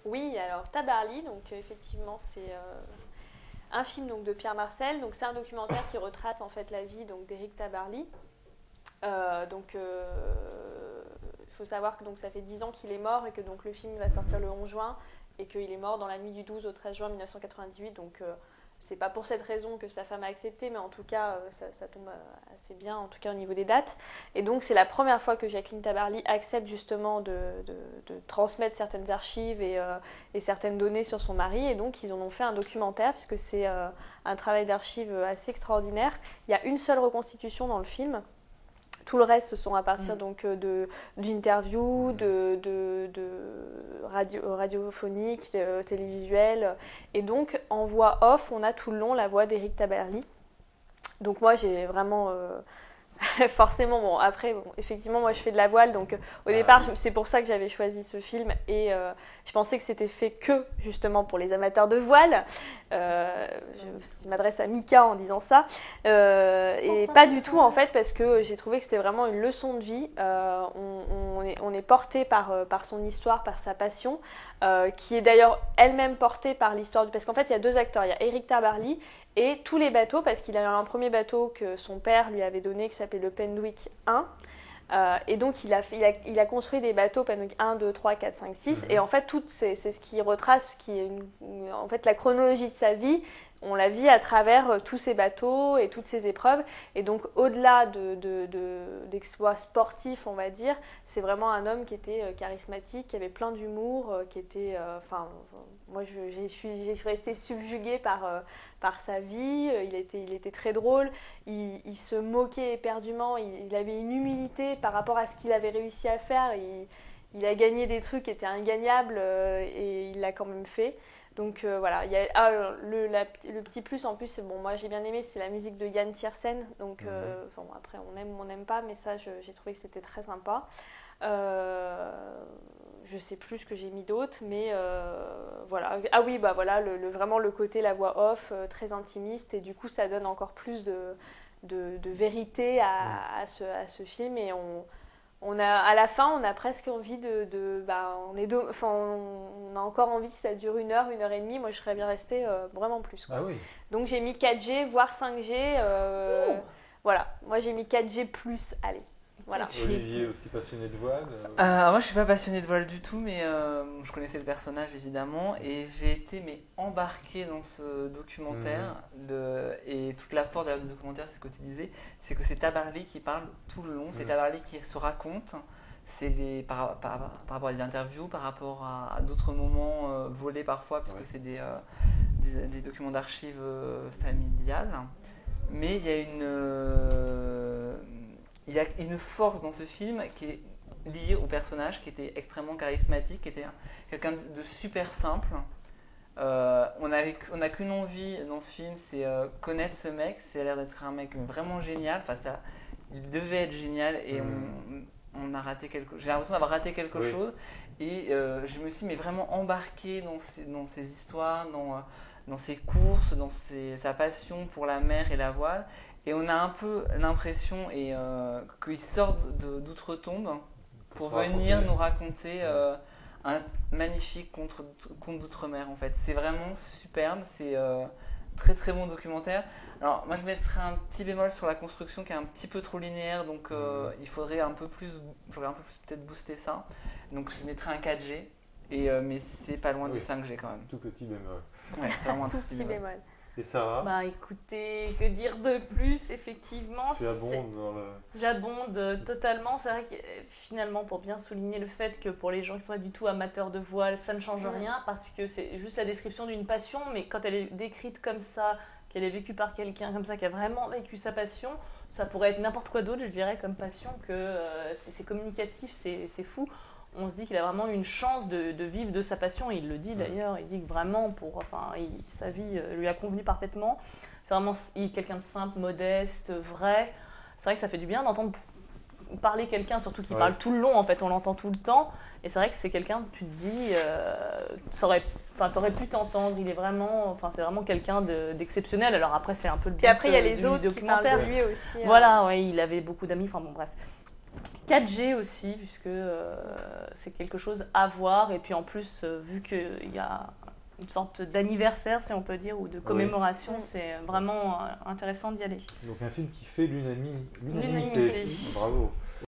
Oui, alors Tabarly, donc effectivement c'est un film donc, de Pierre Marcel, donc c'est un documentaire qui retrace en fait la vie donc d'Éric Tabarly. Il faut savoir que donc, ça fait 10 ans qu'il est mort et que donc, le film va sortir le 11 juin et qu'il est mort dans la nuit du 12 au 13 juin 1998. Donc c'est pas pour cette raison que sa femme a accepté, mais en tout cas ça tombe assez bien, en tout cas au niveau des dates. Et donc c'est la première fois que Jacqueline Tabarly accepte justement de transmettre certaines archives et certaines données sur son mari. Et donc ils en ont fait un documentaire puisque c'est un travail d'archives assez extraordinaire. Il y a une seule reconstitution dans le film. Tout le reste, ce sont à partir donc, d'interviews, de radiophoniques, télévisuels. Et donc, en voix off, on a tout le long la voix d'Éric Tabarly. Donc moi, j'ai vraiment... forcément, bon, après, bon, effectivement, moi, je fais de la voile. Donc, au départ, c'est pour ça que j'avais choisi ce film. Et je pensais que c'était fait que, justement, pour les amateurs de voile. Je m'adresse à Mika en disant ça. Et pas du tout, en fait, parce que j'ai trouvé que c'était vraiment une leçon de vie. On est porté par son histoire, par sa passion, qui est d'ailleurs elle-même portée par l'histoire. Parce qu'en fait, il y a deux acteurs. Il y a Éric Tabarly et tous les bateaux, parce qu'il a eu un premier bateau que son père lui avait donné qui s'appelait le Penwick 1. Et donc il a construit des bateaux Penwick 1, 2, 3, 4, 5, 6. Et en fait, c'est ce qui retrace en fait, la chronologie de sa vie. On la vit à travers tous ces bateaux et toutes ces épreuves. Et donc, au-delà d'exploits sportifs, on va dire, c'est vraiment un homme qui était charismatique, qui avait plein d'humour, qui était... moi, je suis restée subjuguée par sa vie. Il était très drôle. Il se moquait éperdument. Il avait une humilité par rapport à ce qu'il avait réussi à faire. Il a gagné des trucs qui étaient ingagnables et il l'a quand même fait. Donc voilà, il y a, le petit plus en plus, c'est bon, moi j'ai bien aimé, c'est la musique de Yann Tiersen. Donc bon, après on aime ou on n'aime pas, mais ça j'ai trouvé que c'était très sympa. Je sais plus ce que j'ai mis d'autre, mais voilà. Ah oui, bah voilà, vraiment le côté la voix off, très intimiste, et du coup ça donne encore plus de vérité à ce film. Et à la fin, on a presque envie on a encore envie que ça dure 1 heure et demie. Moi, je serais bien restée vraiment plus, quoi. Ah oui. Donc, j'ai mis 4G, voire 5G. Voilà, moi, j'ai mis 4G+, allez. Voilà. Olivier, aussi passionné de voile Moi je suis pas passionné de voile du tout, mais je connaissais le personnage évidemment et j'ai été embarqué dans ce documentaire et toute la force du documentaire, c'est ce que tu disais, c'est que c'est Tabarly qui parle tout le long, c'est Tabarly qui se raconte, c'est par rapport à des interviews, par rapport à d'autres moments volés parfois, puisque c'est des documents d'archives familiales, mais il y a une force dans ce film qui est liée au personnage, qui était extrêmement charismatique, qui était quelqu'un de super simple. On n'a qu'une envie dans ce film, c'est connaître ce mec. Ça a l'air d'être un mec vraiment génial. Enfin, il devait être génial et on a raté j'ai l'impression d'avoir raté quelque chose. Et je me suis vraiment embarqué dans ces histoires, dans ses courses, dans sa passion pour la mer et la voile. Et on a un peu l'impression qu'il sort d'outre-tombe pour venir nous raconter un magnifique conte d'outre-mer, en fait. C'est vraiment superbe, c'est très très bon documentaire. Alors moi je mettrais un petit bémol sur la construction qui est un petit peu trop linéaire, donc j'aurais un peu plus peut-être booster ça. Donc je mettrais un 4G, mais c'est pas loin du 5G quand même. Tout petit bémol. Ouais, c'est vraiment un tout petit bémol. Et Sarah ? Bah écoutez, que dire de plus, effectivement. Tu abondes dans le... J'abonde totalement. C'est vrai que finalement, pour bien souligner le fait que pour les gens qui sont pas du tout amateurs de voile, ça ne change rien parce que c'est juste la description d'une passion, mais quand elle est décrite comme ça, qu'elle est vécue par quelqu'un comme ça, qui a vraiment vécu sa passion, ça pourrait être n'importe quoi d'autre, je dirais, comme passion, que c'est communicatif, c'est fou. On se dit qu'il a vraiment une chance de vivre de sa passion, et il le dit d'ailleurs, il dit que vraiment, sa vie lui a convenu parfaitement. C'est vraiment quelqu'un de simple, modeste, vrai. C'est vrai que ça fait du bien d'entendre parler quelqu'un, surtout qui parle tout le long, en fait, on l'entend tout le temps. Et c'est vrai que c'est quelqu'un, tu te dis, t'aurais pu t'entendre, il est vraiment, c'est vraiment quelqu'un d'exceptionnel. Alors après, c'est un peu le but. Puis après, il y a les autres qui parlent de lui aussi. Voilà, il avait beaucoup d'amis, bref. 4G aussi, puisque c'est quelque chose à voir. Et puis en plus, vu qu'il y a une sorte d'anniversaire, si on peut dire, ou de commémoration, Oui. c'est vraiment intéressant d'y aller. Donc un film qui fait l'unanimité. L'unanimité. Bravo.